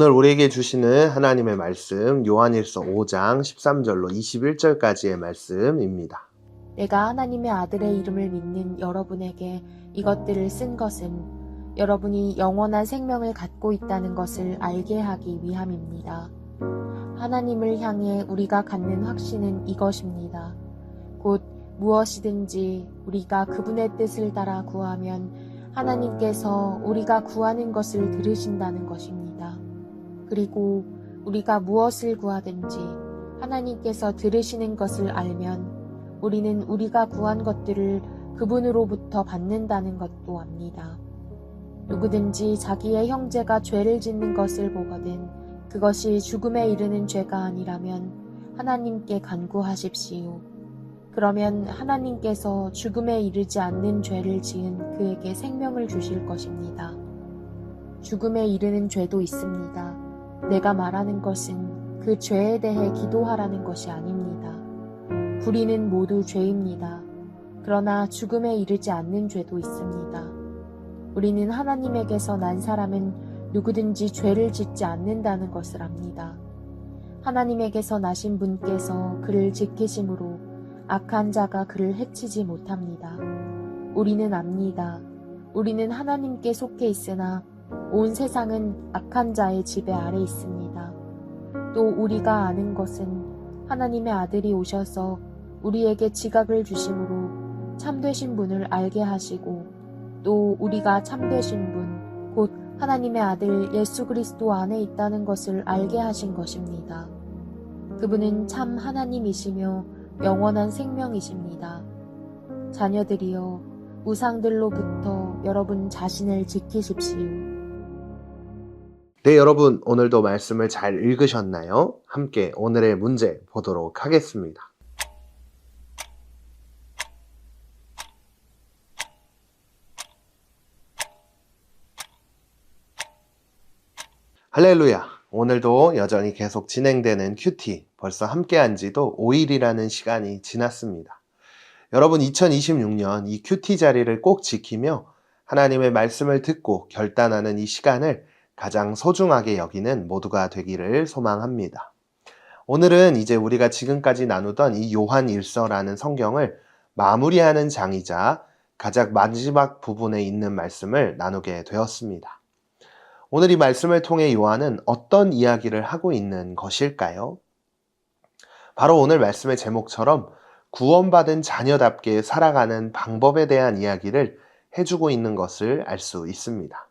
오늘 우리에게 주시는 하나님의 말씀 요한일서 5장 13절로 21절까지의 말씀입니다. 내가 하나님의 아들의 이름을 믿는 여러분에게 이것들을 쓴 것은 여러분이 영원한 생명을 갖고 있다는 것을 알게 하기 위함입니다. 하나님을 향해 우리가 갖는 확신은 이것입니다. 곧 무엇이든지 우리가 그분의 뜻을 따라 구하면 하나님께서 우리가 구하는 것을 들으신다는 것입니다. 그리고 우리가 무엇을 구하든지 하나님께서 들으시는 것을 알면 우리는 우리가 구한 것들을 그분으로부터 받는다는 것도 압니다. 누구든지 자기의 형제가 죄를 짓는 것을 보거든 그것이 죽음에 이르는 죄가 아니라면 하나님께 간구하십시오. 그러면 하나님께서 죽음에 이르지 않는 죄를 지은 그에게 생명을 주실 것입니다. 죽음에 이르는 죄도 있습니다. 내가 말하는 것은 그 죄에 대해 기도하라는 것이 아닙니다. 불의는 모두 죄입니다. 그러나 죽음에 이르지 않는 죄도 있습니다. 우리는 하나님에게서 난 사람은 누구든지 죄를 짓지 않는다는 것을 압니다. 하나님에게서 나신 분께서 그를 지키심으로 악한 자가 그를 해치지 못합니다. 우리는 압니다. 우리는 하나님께 속해 있으나 온 세상은 악한 자의 지배 아래 있습니다. 또 우리가 아는 것은 하나님의 아들이 오셔서 우리에게 지각을 주심으로 참되신 분을 알게 하시고 또 우리가 참되신 분, 곧 하나님의 아들 예수 그리스도 안에 있다는 것을 알게 하신 것입니다. 그분은 참 하나님이시며 영원한 생명이십니다. 자녀들이여, 우상들로부터 여러분 자신을 지키십시오. 네, 여러분 오늘도 말씀을 잘 읽으셨나요? 함께 오늘의 문제 보도록 하겠습니다. 할렐루야! 오늘도 여전히 계속 진행되는 큐티, 벌써 함께한 지도 5일이라는 시간이 지났습니다. 여러분 2026년 이 큐티 자리를 꼭 지키며 하나님의 말씀을 듣고 결단하는 이 시간을 가장 소중하게 여기는 모두가 되기를 소망합니다. 오늘은 이제 우리가 지금까지 나누던 이 요한일서라는 성경을 마무리하는 장이자 가장 마지막 부분에 있는 말씀을 나누게 되었습니다. 오늘 이 말씀을 통해 요한은 어떤 이야기를 하고 있는 것일까요? 바로 오늘 말씀의 제목처럼 구원받은 자녀답게 살아가는 방법에 대한 이야기를 해주고 있는 것을 알 수 있습니다.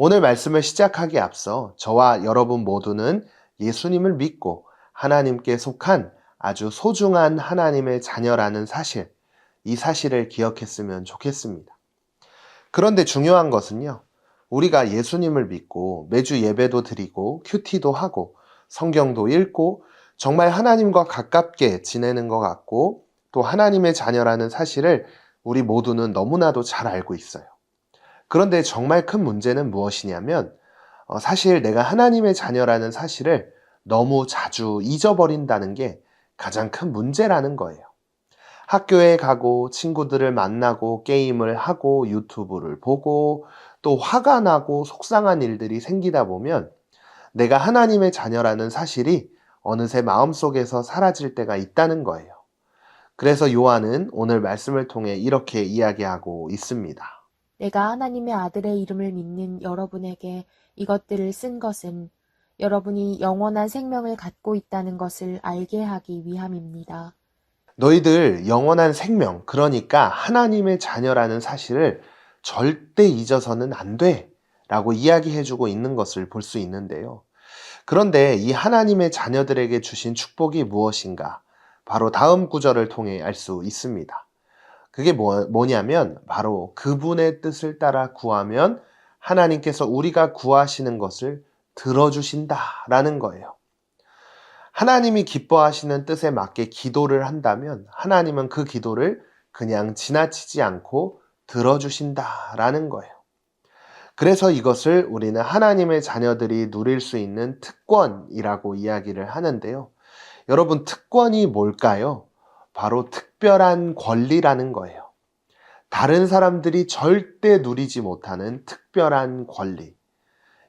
오늘 말씀을 시작하기에 앞서 저와 여러분 모두는 예수님을 믿고 하나님께 속한 아주 소중한 하나님의 자녀라는 사실, 이 사실을 기억했으면 좋겠습니다. 그런데 중요한 것은요, 우리가 예수님을 믿고 매주 예배도 드리고 큐티도 하고 성경도 읽고 정말 하나님과 가깝게 지내는 것 같고 또 하나님의 자녀라는 사실을 우리 모두는 너무나도 잘 알고 있어요. 그런데 정말 큰 문제는 무엇이냐면 사실 내가 하나님의 자녀라는 사실을 너무 자주 잊어버린다는 게 가장 큰 문제라는 거예요. 학교에 가고 친구들을 만나고 게임을 하고 유튜브를 보고 또 화가 나고 속상한 일들이 생기다 보면 내가 하나님의 자녀라는 사실이 어느새 마음속에서 사라질 때가 있다는 거예요. 그래서 요한은 오늘 말씀을 통해 이렇게 이야기하고 있습니다. 내가 하나님의 아들의 이름을 믿는 여러분에게 이것들을 쓴 것은 여러분이 영원한 생명을 갖고 있다는 것을 알게 하기 위함입니다. 너희들 영원한 생명, 그러니까 하나님의 자녀라는 사실을 절대 잊어서는 안 돼 라고 이야기해주고 있는 것을 볼 수 있는데요. 그런데 이 하나님의 자녀들에게 주신 축복이 무엇인가? 바로 다음 구절을 통해 알 수 있습니다. 그게 뭐냐면 바로 그분의 뜻을 따라 구하면 하나님께서 우리가 구하시는 것을 들어주신다라는 거예요. 하나님이 기뻐하시는 뜻에 맞게 기도를 한다면 하나님은 그 기도를 그냥 지나치지 않고 들어주신다라는 거예요. 그래서 이것을 우리는 하나님의 자녀들이 누릴 수 있는 특권이라고 이야기를 하는데요. 여러분, 특권이 뭘까요? 바로 특별한 권리라는 거예요. 다른 사람들이 절대 누리지 못하는 특별한 권리.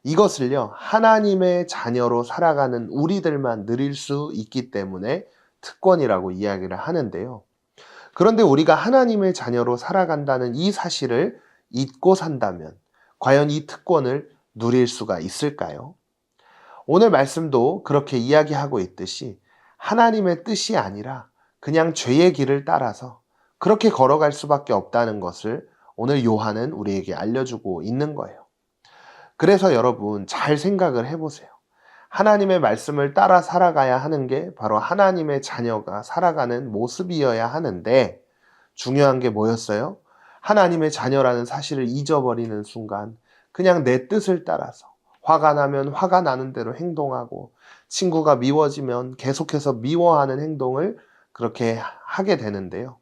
이것을요, 하나님의 자녀로 살아가는 우리들만 누릴 수 있기 때문에 특권이라고 이야기를 하는데요. 그런데 우리가 하나님의 자녀로 살아간다는 이 사실을 잊고 산다면 과연 이 특권을 누릴 수가 있을까요? 오늘 말씀도 그렇게 이야기하고 있듯이 하나님의 뜻이 아니라 그냥 죄의 길을 따라서 그렇게 걸어갈 수밖에 없다는 것을 오늘 요한은 우리에게 알려주고 있는 거예요. 그래서 여러분 잘 생각을 해보세요. 하나님의 말씀을 따라 살아가야 하는 게 바로 하나님의 자녀가 살아가는 모습이어야 하는데 중요한 게 뭐였어요? 하나님의 자녀라는 사실을 잊어버리는 순간 그냥 내 뜻을 따라서 화가 나면 화가 나는 대로 행동하고 친구가 미워지면 계속해서 미워하는 행동을 그렇게 하게 되는데요.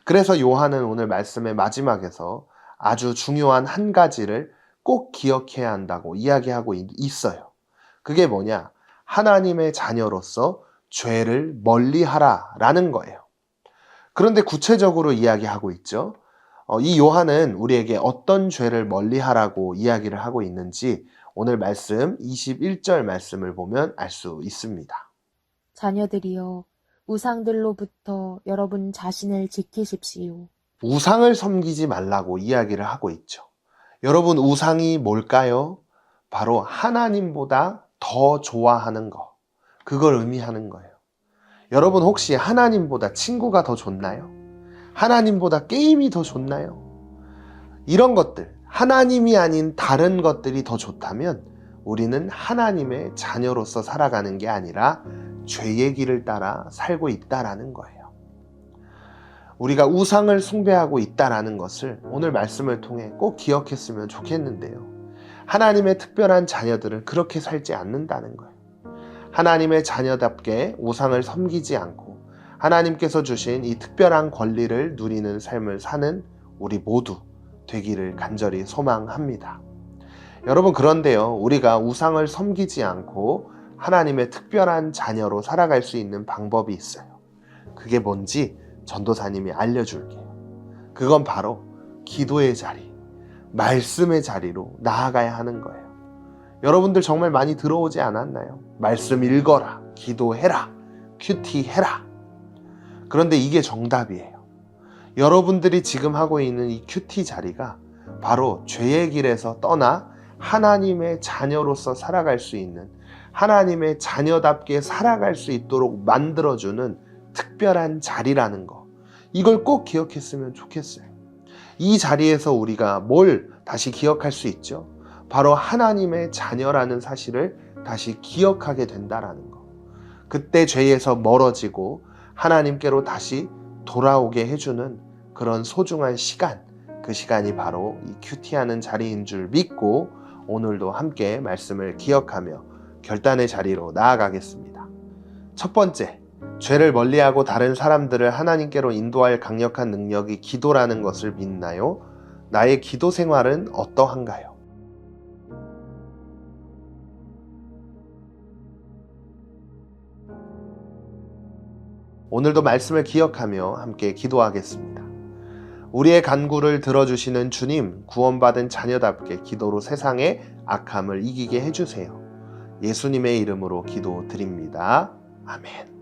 그래서 요한은 오늘 말씀의 마지막에서 아주 중요한 한 가지를 꼭 기억해야 한다고 이야기하고 있어요. 그게 뭐냐? 하나님의 자녀로서 죄를 멀리하라 라는 거예요. 그런데 구체적으로 이야기하고 있죠. 이 요한은 우리에게 어떤 죄를 멀리하라고 이야기를 하고 있는지 오늘 말씀 21절 말씀을 보면 알 수 있습니다. 자녀들이여, 우상들로부터 여러분 자신을 지키십시오. 우상을 섬기지 말라고 이야기를 하고 있죠. 여러분, 우상이 뭘까요? 바로 하나님보다 더 좋아하는 거, 그걸 의미하는 거예요. 여러분 혹시 하나님보다 친구가 더 좋나요? 하나님보다 게임이 더 좋나요? 이런 것들, 하나님이 아닌 다른 것들이 더 좋다면 우리는 하나님의 자녀로서 살아가는 게 아니라 죄의 길을 따라 살고 있다라는 거예요. 우리가 우상을 숭배하고 있다라는 것을 오늘 말씀을 통해 꼭 기억했으면 좋겠는데요. 하나님의 특별한 자녀들은 그렇게 살지 않는다는 거예요. 하나님의 자녀답게 우상을 섬기지 않고 하나님께서 주신 이 특별한 권리를 누리는 삶을 사는 우리 모두 되기를 간절히 소망합니다. 여러분, 그런데요, 우리가 우상을 섬기지 않고 하나님의 특별한 자녀로 살아갈 수 있는 방법이 있어요. 그게 뭔지 전도사님이 알려줄게요. 그건 바로 기도의 자리, 말씀의 자리로 나아가야 하는 거예요. 여러분들 정말 많이 들어오지 않았나요? 말씀 읽어라, 기도해라, 큐티해라. 그런데 이게 정답이에요. 여러분들이 지금 하고 있는 이 큐티 자리가 바로 죄의 길에서 떠나 하나님의 자녀로서 살아갈 수 있는, 하나님의 자녀답게 살아갈 수 있도록 만들어주는 특별한 자리라는 거, 이걸 꼭 기억했으면 좋겠어요. 이 자리에서 우리가 뭘 다시 기억할 수 있죠? 바로 하나님의 자녀라는 사실을 다시 기억하게 된다라는 거. 그때 죄에서 멀어지고 하나님께로 다시 돌아오게 해주는 그런 소중한 시간, 그 시간이 바로 이 큐티하는 자리인 줄 믿고 오늘도 함께 말씀을 기억하며 결단의 자리로 나아가겠습니다. 첫 번째, 죄를 멀리하고 다른 사람들을 하나님께로 인도할 강력한 능력이 기도라는 것을 믿나요? 나의 기도 생활은 어떠한가요? 오늘도 말씀을 기억하며 함께 기도하겠습니다. 우리의 간구를 들어주시는 주님, 구원받은 자녀답게 기도로 세상의 악함을 이기게 해주세요. 예수님의 이름으로 기도드립니다. 아멘.